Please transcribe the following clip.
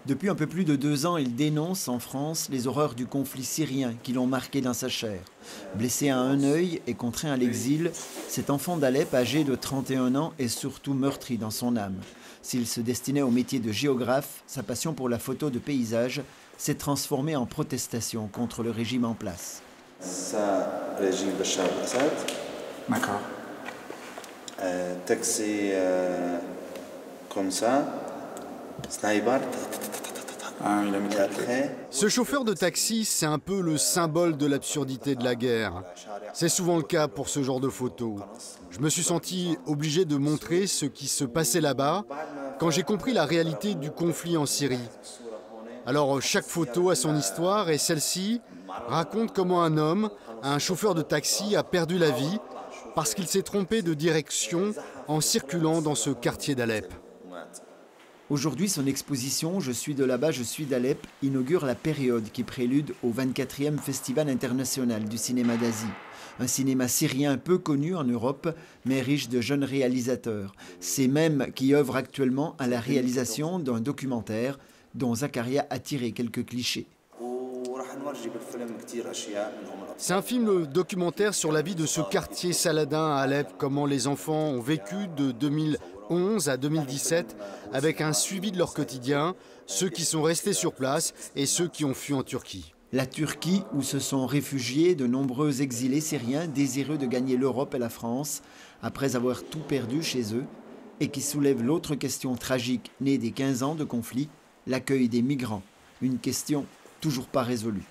Depuis un peu plus de 2 ans, il dénonce en France les horreurs du conflit syrien qui l'ont marqué dans sa chair. Blessé à un œil et contraint à l'exil, cet enfant d'Alep, âgé de 31 ans, est surtout meurtri dans son âme. S'il se destinait au métier de géographe, sa passion pour la photo de paysage s'est transformée en protestation contre le régime en place. Ça, régime Bachar al-Assad. D'accord. Taxi comme ça, sniper. Ah, il a mis Et après, Ce chauffeur de taxi, c'est un peu le symbole de l'absurdité de la guerre. C'est souvent le cas pour ce genre de photos. Je me suis senti obligé de montrer ce qui se passait là-bas quand j'ai compris la réalité du conflit en Syrie. Alors chaque photo a son histoire et celle-ci raconte comment un homme, un chauffeur de taxi, a perdu la vie parce qu'il s'est trompé de direction en circulant dans ce quartier d'Alep. Aujourd'hui, son exposition « Je suis de là-bas, je suis d'Alep » inaugure la période qui prélude au 24e Festival international du cinéma d'Asie. Un cinéma syrien peu connu en Europe, mais riche de jeunes réalisateurs. Ces mêmes qui œuvrent actuellement à la réalisation d'un documentaire dont Zakaria a tiré quelques clichés. C'est un film documentaire sur la vie de ce quartier saladin à Alep, comment les enfants ont vécu de 2011 à 2017, avec un suivi de leur quotidien, ceux qui sont restés sur place et ceux qui ont fui en Turquie. La Turquie, où se sont réfugiés de nombreux exilés syriens désireux de gagner l'Europe et la France, après avoir tout perdu chez eux, et qui soulève l'autre question tragique née des 15 ans de conflit, l'accueil des migrants, une question toujours pas résolue.